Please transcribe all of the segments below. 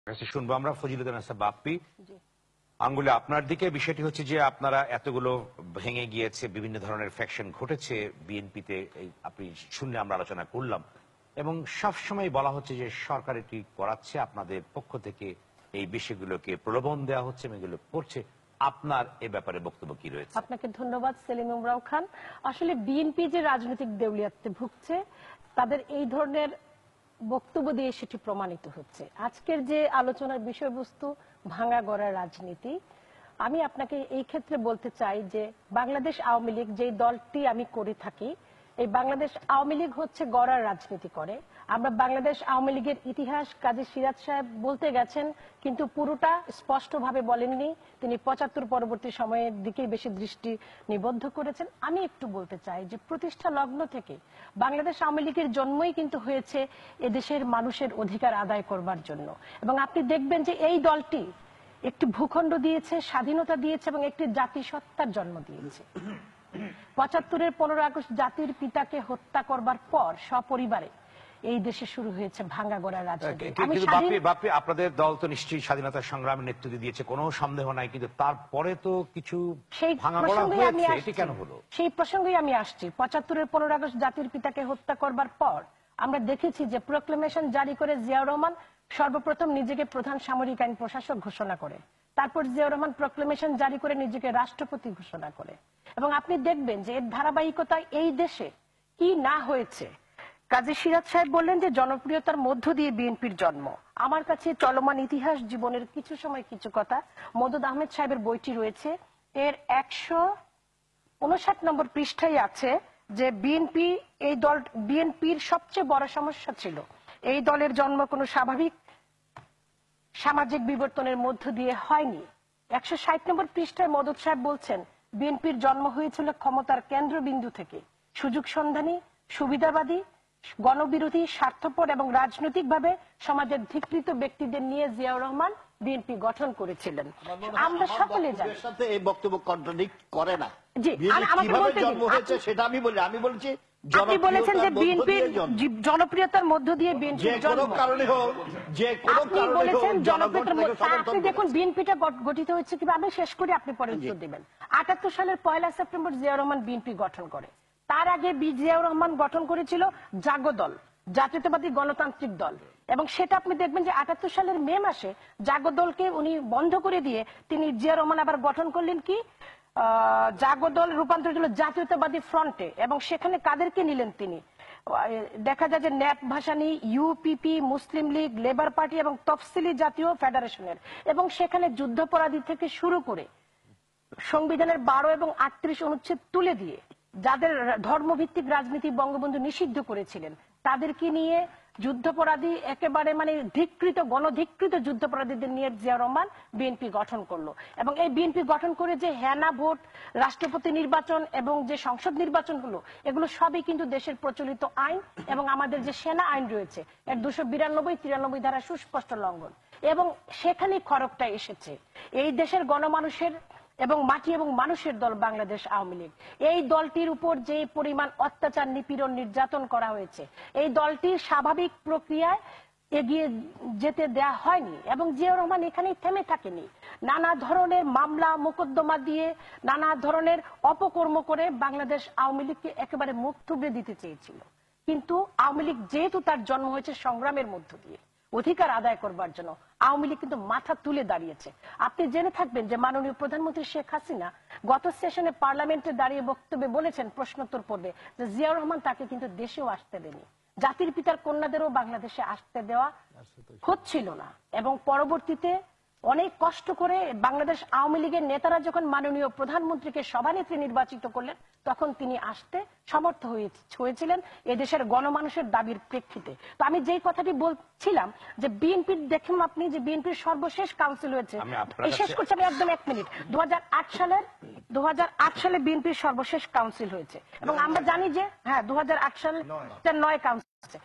শুনবো আমরা ফজিলুদ্দিন বাপ্পি আঙ্গুলে আপনার দিকে। বিষয়টি হচ্ছে যে আপনারা এতগুলো ভেঙে গিয়েছে, বিভিন্ন ধরনের ফ্যাকশন ঘটেছে বিএনপিতে, আপনি শুনলে আমরা আলোচনা করলাম, এবং সবসময় বলা হচ্ছে যে সরকার এটি করাচ্ছে, আপনাদের পক্ষ থেকে এই বিষয়গুলোকে প্রলোভন দেওয়া হচ্ছে, এগুলো করছে। আপনার এ ব্যাপারে বক্তব্য কি রয়েছে? আপনাকে ধন্যবাদ সেলিম ইমরান খান। আসলে বিএনপি যে রাজনৈতিক দেউলিয়াতে ভুগছে, তাদের এই ধরনের বক্তব্য দিয়ে সেটি প্রমাণিত হচ্ছে। আজকের যে আলোচনার বিষয়বস্তু ভাঙা গড়ার রাজনীতি, আমি আপনাকে এই ক্ষেত্রে বলতে চাই যে বাংলাদেশ আওয়ামী লীগ যে দলটি আমি করে থাকি, এই বাংলাদেশ আওয়ামী লীগ হচ্ছে গড়ার রাজনীতি করে। আমরা বাংলাদেশ আওয়ামী লীগের ইতিহাস কাজী সিরাজ সাহেব বলতে গেছেন, কিন্তু পুরোটা স্পষ্টভাবে বলেননি। তিনি ৭৫ পরবর্তী সময়ের দিকে বেশি দৃষ্টি নিবদ্ধ করেছেন। আমি একটু বলতে চাই যে প্রতিষ্ঠা লগ্ন থেকে বাংলাদেশ আওয়ামী লীগের জন্মই কিন্তু হয়েছে এদেশের মানুষের অধিকার আদায় করবার জন্য। এবং আপনি দেখবেন যে এই দলটি একটি ভূখণ্ড দিয়েছে, স্বাধীনতা দিয়েছে এবং একটি জাতিসত্তার জন্ম দিয়েছে। ৭৫-এর ১৫ আগস্ট জাতির পিতাকে হত্যা করবার পর সপরিবারে এই দেশে শুরু হয়েছে ভাঙ্গা গড়া রাজনীতি। বাপ্পি, আপনাদের দল তো নিশ্চয়ই স্বাধীনতা সংগ্রামের নেতৃত্ব দিয়েছে, কোনো সন্দেহ নাই, কিন্তু তারপরে তো কিছু ভাঙা গড়া হয়েছে, এটি কেন হলো? সেই প্রসঙ্গেই আমি আসছি। ৭৫-এর ১৫ আগস্ট জাতির পিতাকে হত্যা করবার পর আমরা দেখেছি যে প্রোক্লেমেশন জারি করে জিয়াউর রহমান সর্বপ্রথম নিজেকে প্রধান সামরিক আইন প্রশাসক ঘোষণা করে। তারপর জিয়াউর রহমান প্রোক্লেমেশন জারি করে নিজেকে রাষ্ট্রপতি ঘোষণা করে। এবং আপনি দেখবেন যে এর ধারাবাহিকতায় এই দেশে কি না হয়েছে। কাজী সিরাজ সাহেব বললেন যে জনপ্রিয়তার মধ্য দিয়ে বিএনপির জন্ম। আমার কাছে চলমান ইতিহাস জীবনের কিছু সময় কিছু কথা, মদদ আহমেদ সাহেবের বইটি রয়েছে, এর ১৫৯ নম্বর পৃষ্ঠায় আছে যে বিএনপির সবচেয়ে বড় সমস্যা ছিল এই দলের জন্ম কোনো স্বাভাবিক সামাজিক বিবর্তনের মধ্য দিয়ে হয়নি। ১৬০ নম্বর পৃষ্ঠায় মদদ সাহেব বলছেন বিএনপির জন্ম হয়েছিল ক্ষমতার কেন্দ্রবিন্দু থেকে। সুযোগ সন্ধানী, সুবিধাবাদী, গণবিরোধী, স্বার্থপর এবং রাজনৈতিকভাবে সমাজের ধিকৃত ব্যক্তিদের নিয়ে জিয়াউর রহমান বিএনপি গঠন করেছিলেন। আমরা সকলে জানি এই বক্তব্য কন্ট্রাডিক্ট করে না। জি, কিভাবে জন্ম হয়েছে সেটা আমি বলি, আমি বলছি আপনি বলেছেন যে বিএনপির জনপ্রিয়তার মধ্য দিয়ে বিএনপির জন্ম। আপনি বলেছেন জনপ্রিয়তার মধ্য, আপনি দেখুন বিএনপিটা গঠিত হয়েছে কিভাবে। আমি শেষ করে আপনি পরে উত্তর দিবেন। ৭৮ সালের ১ সেপ্টেম্বর জিয়াউর রহমান বিএনপি গঠন করে। তার আগে জিয়াউর রহমান গঠন করেছিল জাগো দল, জাতীয়তাবাদী গণতান্ত্রিক দল। এবং সেটা আপনি দেখবেন যে ৭৮ সালের মে মাসে জাগো দলকে উনি বন্ধ করে দিয়ে তিনি জিয়াউর রহমান আবার গঠন করলেন কি জাগো দল রূপান্তরিত হলো জাতীয়তাবাদী ফ্রন্টে। এবং সেখানে কাদেরকে নিলেন তিনি? দেখা যায় যে ন্যাপ ভাসানী, ইউপিপি, মুসলিম লীগ, লেবার পার্টি এবং তফসিলি জাতীয় ফেডারেশনের। এবং সেখানে যুদ্ধাপরাধী থেকে শুরু করে সংবিধানের ১২ এবং ৩৮ অনুচ্ছেদ তুলে দিয়ে যাদের ধর্মভিত্তিক রাজনীতি বঙ্গবন্ধু নিষিদ্ধ করেছিলেন তাদেরকে নিয়ে যুদ্ধাপরাধী, একেবারে মানে ধিকৃত, গণধিকৃত যুদ্ধাপরাধীদের নিয়ে জিয়াউর রহমান বিএনপি গঠন করলো। এবং এই বিএনপি গঠন করে যে হেনা ভোট, রাষ্ট্রপতি নির্বাচন এবং যে সংসদ নির্বাচন হলো, এগুলো সবই কিন্তু দেশের প্রচলিত আইন এবং আমাদের যে সেনা আইন রয়েছে এর ২৯২-৯৩ ধারা সুস্পষ্ট লঙ্ঘন। এবং সেখানেই খড়গটা এসেছে। এই দেশের গণমানুষের এবং মাটি এবং মানুষের দল বাংলাদেশ আওয়ামী লীগ, এই দলটির উপর যে পরিমাণ অত্যাচার, নিপীড়ন, নির্যাতন করা হয়েছে, এই দলটির স্বাভাবিক প্রক্রিয়ায় এগিয়ে যেতে দেয়া হয়নি। এবং জিয়াউর রহমান এখানেই থেমে থাকেনি, নানা ধরনের মামলা মোকদ্দমা দিয়ে নানা ধরনের অপকর্ম করে বাংলাদেশ আওয়ামী লীগকে একেবারে মুখ থুবড়ে দিতে চেয়েছিল। কিন্তু আওয়ামী লীগ যেহেতু তার জন্ম হয়েছে সংগ্রামের মধ্য দিয়ে অধিকার আদায় করবার জন্য, আওয়ামী লীগ কিন্তু মাথা তুলে দাঁড়িয়েছে। আপনি জেনে থাকবেন যে মাননীয় প্রধানমন্ত্রী শেখ হাসিনা গত সেশনে পার্লামেন্টে দাঁড়িয়ে বক্তব্যে বলেছেন প্রশ্নোত্তর পর্বে যে জিয়াউর রহমান তাকে কিন্তু দেশেও আসতে দেননি, জাতির পিতার কন্যাদেরও বাংলাদেশে আসতে দেওয়া হচ্ছিল না। এবং পরবর্তীতে অনেক কষ্ট করে বাংলাদেশ আওয়ামী লীগের নেতারা যখন মাননীয় প্রধানমন্ত্রীকে সভানেত্রী নির্বাচিত করলেন তখন তিনি আসতে সমর্থ হয়েছিলেন এদেশের গণমানুষের দাবির প্রেক্ষিতে। তো আমি যেই কথাটি বলছিলাম যে বিএনপির দেখুন আপনি যে বিএনপির সর্বশেষ কাউন্সিল হয়েছে, শেষ করছি আমি একদম ১ মিনিট, ২০০৮ সালে বিএনপির সর্বশেষ কাউন্সিল হয়েছে। এবং আমরা জানি যে ২০০৮ সালে ৯ কাউন্সিল আছে।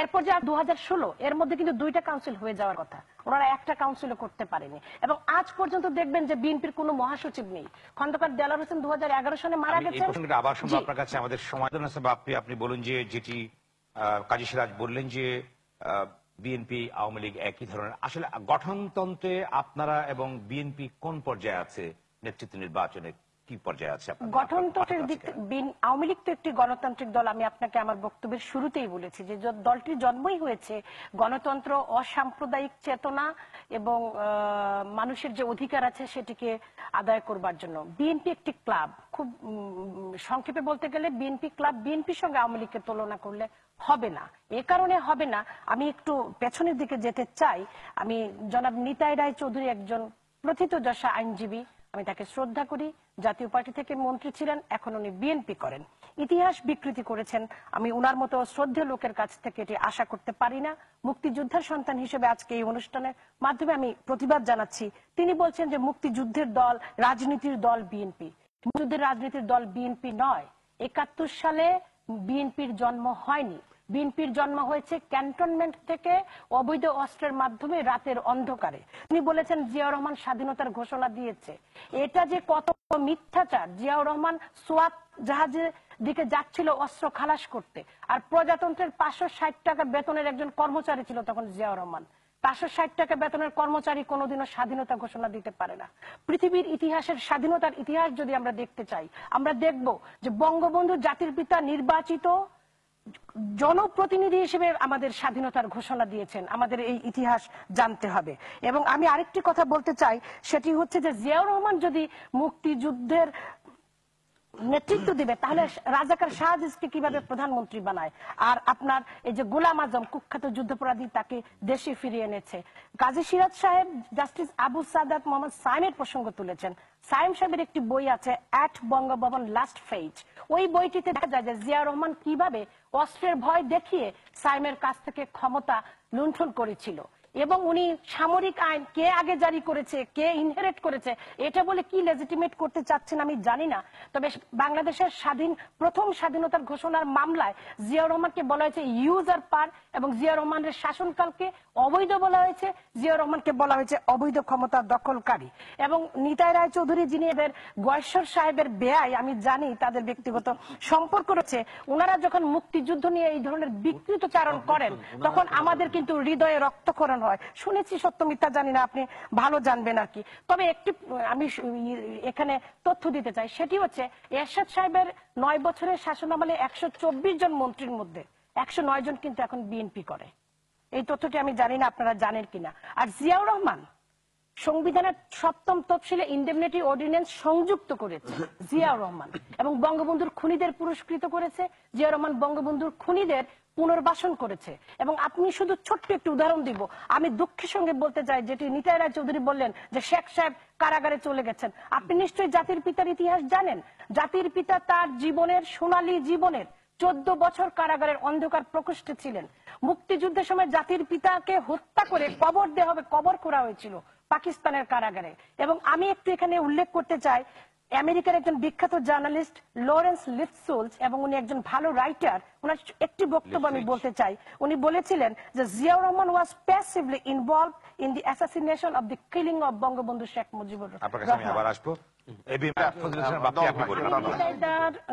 এরপর যে ২০১৬ এর মধ্যে কিন্তু ২টা কাউন্সিল হয়ে যাওয়ার কথা, ওনারা একটা কাউন্সিলও করতে পারেনি। এবং আজ পর্যন্ত দেখবেন যে বিএনপির কোনো মহাসচিব নেই। খন্দকার দেলাওয়ার হোসেন ২০১১ সালে মারা গেছেন। আবার শুনবো আপনার কাছে, আমাদের সময় বাপ্পি, আপনি বলুন যে যেটি কাজী সিরাজ বললেন যে বিএনপি আওয়ামী লীগ একই ধরনের, আসলে গঠনতন্ত্রে আপনারা এবং বিএনপি কোন পর্যায়ে আছে? নেতৃত্ব নির্বাচনে কি পর্যায়ে আছে? গঠনতন্ত্রের দিক আওয়ামী লীগ তো একটি গণতান্ত্রিক দল। আমি আপনাকে আমার বক্তব্যের শুরুতেই বলেছি যে দলটির জন্মই হয়েছে গণতন্ত্র, অসাম্প্রদায়িক চেতনা এবং মানুষের যে অধিকার আছে সেটিকে আদায় করবার জন্য। বিএনপি একটি ক্লাব, খুব সংক্ষেপে বলতে গেলে বিএনপি ক্লাব, বিএনপির সঙ্গে আওয়ামী লীগকে তুলনা করলে হবে না। এ কারণে হবে না, আমি একটু পেছনের দিকে যেতে চাই। আমি জনাব নিতাই রায় চৌধুরী একজন প্রথিতযশা আইনজীবী, আমি তাকে শ্রদ্ধা করি। জাতীয় পার্টি থেকে মন্ত্রী ছিলেন, এখন উনি বিএনপি করেন, ইতিহাস বিকৃতি করেছেন। আমি উনার মতো শ্রদ্ধেয় লোকের কাছ থেকে এটি আশা করতে পারি না। মুক্তিযোদ্ধার সন্তান হিসেবে আজকে এই অনুষ্ঠানের মাধ্যমে আমি প্রতিবাদ জানাচ্ছি। তিনি বলছেন যে মুক্তিযুদ্ধের দল, রাজনীতির দল বিএনপি। মুক্তিযুদ্ধের রাজনীতির দল বিএনপি নয়। 71 সালে বিএনপির জন্ম হয়নি। বিএনপির জন্ম হয়েছে ক্যান্টনমেন্ট থেকে অবৈধ অস্ত্রের মাধ্যমে রাতের অন্ধকারে। তিনি বলেছেন জিয়াউর রহমান স্বাধীনতার ঘোষণা দিয়েছে। এটা যে কত মিথ্যাচার! জিয়াউর রহমান সোয়াত জাহাজের দিকে যাচ্ছিল অস্ত্র খালাস করতে, আর প্রজাতন্ত্রের 560 টাকা বেতনের একজন কর্মচারী ছিল তখন জিয়াউর রহমান। 560 টাকা বেতনের কর্মচারী কোনোদিনও স্বাধীনতা ঘোষণা দিতে পারে না। পৃথিবীর ইতিহাসের স্বাধীনতার ইতিহাস যদি আমরা দেখতে চাই, আমরা দেখব যে বঙ্গবন্ধু জাতির পিতা নির্বাচিত জনপ্রতিনিধি হিসেবে আমাদের স্বাধীনতার ঘোষণা দিয়েছেন। আমাদের এই ইতিহাস জানতে হবে। এবং আমি আরেকটি কথা বলতে চাই, সেটি হচ্ছে যে জিয়াউর রহমান যদি মুক্তিযুদ্ধের নেতৃত্ব দিবে তাহলে রাজাকার শাহজিজকে কিভাবে প্রধানমন্ত্রী বানায়? আর আপনার এই যে গোলাম আজম, কুখ্যাত যুদ্ধাপরাধী, তাকে দেশে ফিরিয়ে এনেছে। কাজী সিরাজ সাহেব জাস্টিস আবু সাদাত মোহাম্মদ সাইমের প্রসঙ্গ তুলেছেন। সাইম সাহেবের একটি বই আছে, অ্যাট বঙ্গভবন লাস্ট ফেজ। ওই বইটিতে দেখা যায় যে জিয়াউর রহমান কিভাবে অস্ত্রের ভয় দেখিয়ে সাইমের কাছ থেকে ক্ষমতা লুণ্ঠন করেছিল। এবং উনি সামরিক আইন কে আগে জারি করেছে, কে ইনহেরিট করেছে, এটা বলে কি লেজিটিমেট করতে চাচ্ছেন আমি জানি না। তবে বাংলাদেশের প্রথম স্বাধীনতার ঘোষণার মামলায় জিয়াউর রহমানকে বলা হয়েছে ইউজার পার, এবং জিয়াউর রহমানের শাসনকালকে অবৈধ বলা হয়েছে, জিয়াউর রহমানকে বলা হয়েছে অবৈধ ক্ষমতা দখলকারী। এবং নিতাই রায় চৌধুরী, যিনি এদের গয়েশ্বর সাহেবের বেয়াই, আমি জানি তাদের ব্যক্তিগত সম্পর্ক রয়েছে, ওনারা যখন মুক্তিযুদ্ধ নিয়ে এই ধরনের বিকৃতচারণ করেন তখন আমাদের কিন্তু হৃদয়ে রক্তক্ষরণ হয়। শুনেছি, সত্য মিথ্যা জানি না, আপনি ভালো জানবেন আর কি। তবে একটি আমি এখানে তথ্য দিতে চাই, সেটি হচ্ছে এরশাদ সাহেবের 9 বছরের শাসনামলে 124 জন মন্ত্রীর মধ্যে 109 জন কিন্তু এখন বিএনপি করে। এই তথ্যটি আমি জানি না আপনারা জানেন কিনা। আর জিয়াউর রহমান সংবিধানের 7ম তফসিলে ইন্ডেমনিটি অর্ডিন্যান্স সংযুক্ত করেছে জিয়াউর রহমান, এবং বঙ্গবন্ধুর খুনিদের পুরস্কৃত করেছে। জিয়াউর রহমান বঙ্গবন্ধুর খুনিদের পুনর্বাসন করেছে। এবং আপনি শুধু ছোট্ট একটি উদাহরণ দিব, আমি দুঃখের সঙ্গে বলতে চাই, যেটি নিতাই রায় চৌধুরী বললেন যে শেখ সাহেব কারাগারে চলে গেছেন। আপনি নিশ্চয়ই জাতির পিতার ইতিহাস জানেন। জাতির পিতা তার জীবনের, সোনালী জীবনের 14 বছর কারাগারের অন্ধকার প্রকোষ্ঠে ছিলেন। মুক্তিযুদ্ধের সময় জাতির পিতাকে হত্যা করে কবর দেওয়া হবে, কবর করা হয়েছিল পাকিস্তানের কারাগারে। এবং আমি একটু এখানে উল্লেখ করতে চাই, আমেরিকার একজন বিখ্যাত জার্নালিস্ট লরেন্স লিফসুলস, এবং উনি একজন ভালো রাইটার, ওনার একটি বক্তব্য আমি বলতে চাই। উনি বলেছিলেন যে Ziaur Rahman was passively involved in the assassination of the killing of Bangabandhu Sheikh Mujibur Rahman.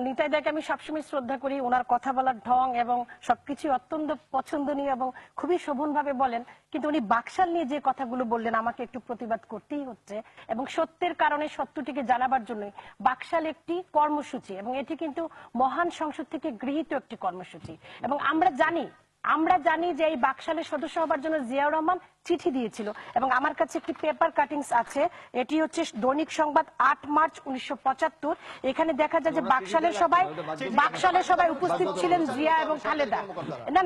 Nitai দাকে আমি সবসময় শ্রদ্ধা করি, ওনার কথা বলার ঢং এবং সবকিছু অত্যন্ত পছন্দনীয় এবং খুবই শোভনভাবে বলেন। কিন্তু উনি বাকশাল নিয়ে যে কথাগুলো বললেন আমাকে একটু প্রতিবাদ করতেই হচ্ছে, এবং সত্যের কারণে সত্যটিকে জানাবার জন্য বাকশাল একটি কর্মসূচি, এবং এটি কিন্তু মহান সংসদ থেকে গৃহীত একটি কর্মসূচি। এবং আমরা জানি যে এই বাকশালের সদস্য হবার জন্য জিয়াউর রহমান চিঠি দিয়েছিল। এবং আমার কাছে একটি পেপার কাটিংস আছে, এটি হচ্ছে দৈনিক সংবাদ 8 মার্চ 1975। এখানে দেখা যায় যে বাকশালের সবাই উপস্থিত ছিলেন জিয়া এবং খালেদা।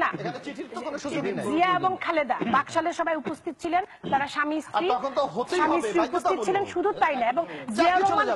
না, জিয়া এবং খালেদা বাকশালের সবাই উপস্থিত ছিলেন, তারা স্বামী স্ত্রী উপস্থিত ছিলেন। শুধু তাই না, এবং জিয়াউর রহমান,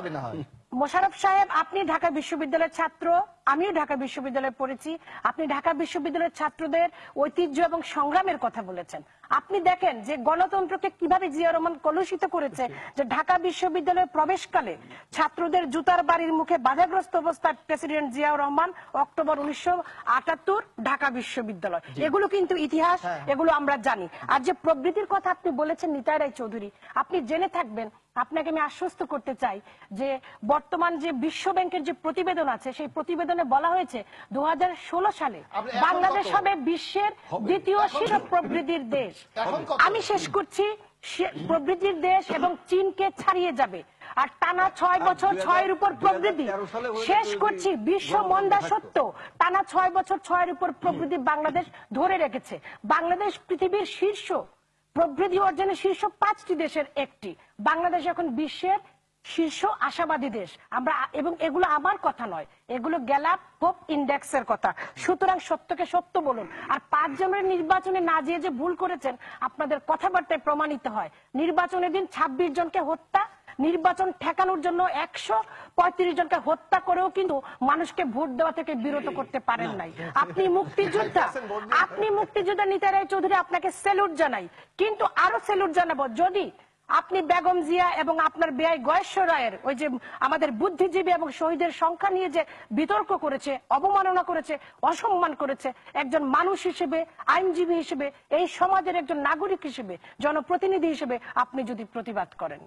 মোশাররফ সাহেব, আপনি ঢাকা বিশ্ববিদ্যালয়ের ছাত্র, আমিও ঢাকা বিশ্ববিদ্যালয়ে পড়েছি। আপনি ঢাকা বিশ্ববিদ্যালয়ের ছাত্রদের ঐতিহ্য এবং সংগ্রামের কথা বলেছেন। আপনি দেখেন যে গণতন্ত্রকে কিভাবে জিয়াউর রহমান কলুষিত করেছে, যে ঢাকা বিশ্ববিদ্যালয়ে প্রবেশকালে ছাত্রদের জুতার বাড়ির মুখে বাধাগ্রস্ত অবস্থায় প্রেসিডেন্ট জিয়াউর রহমান, অক্টোবর 1978 ঢাকা বিশ্ববিদ্যালয়। এগুলো কিন্তু ইতিহাস, এগুলো আমরা জানি। আর যে প্রবৃত্তির কথা আপনি বলেছেন নিতাই রায় চৌধুরী, আপনি জেনে থাকবেন, আপনাকে আমি আশ্বস্ত করতে চাই যে বর্তমান যে বিশ্ব ব্যাংকের যে প্রতিবেদন আছে, সেই প্রতিবেদন প্রতিবেদনে বলা হয়েছে 2016 সালে বাংলাদেশ হবে বিশ্বের দ্বিতীয় শীর্ষ প্রবৃদ্ধির দেশ। আমি শেষ করছি, প্রবৃদ্ধির দেশ এবং চীনকে ছাড়িয়ে যাবে। আর টানা 6 বছর 6-এর উপর প্রবৃদ্ধি, শেষ করছি, বিশ্ব মন্দা সত্য, টানা 6 বছর 6-এর উপর প্রবৃদ্ধি বাংলাদেশ ধরে রেখেছে। বাংলাদেশ পৃথিবীর শীর্ষ প্রবৃদ্ধি অর্জনের শীর্ষ 5টি দেশের একটি। বাংলাদেশ এখন বিশ্বের শীর্ষ আশাবাদী দেশ আমরা, এবং এগুলো আমার কথা নয়, এগুলো গ্যালাপ হোপ ইন্ডেক্সের কথা। সুতরাং সত্যকে সত্য বলুন। আর 5 জনের নির্বাচনে না যেয়ে যে ভুল করেছেন আপনাদের কথাবার্তায় প্রমাণিত হয়। নির্বাচনের দিন 26 জনকে হত্যা, নির্বাচন ঠেকানোর জন্য 135 জনকে হত্যা করেও কিন্তু মানুষকে ভোট দেওয়া থেকে বিরত করতে পারেন নাই। আপনি মুক্তিযোদ্ধা নিতা রায় চৌধুরী, আপনাকে স্যালুট জানাই। কিন্তু আরো স্যালুট জানাবো যদি আপনি বেগম জিয়া এবং আপনার বেয়াই গয়েশ্বর রায়ের ওই যে আমাদের বুদ্ধিজীবী এবং শহীদের সংখ্যা নিয়ে যে বিতর্ক করেছে, অবমাননা করেছে, অসম্মান করেছে, একজন মানুষ হিসেবে, আইনজীবী হিসেবে, এই সমাজের একজন নাগরিক হিসেবে, জনপ্রতিনিধি হিসেবে আপনি যদি প্রতিবাদ করেন।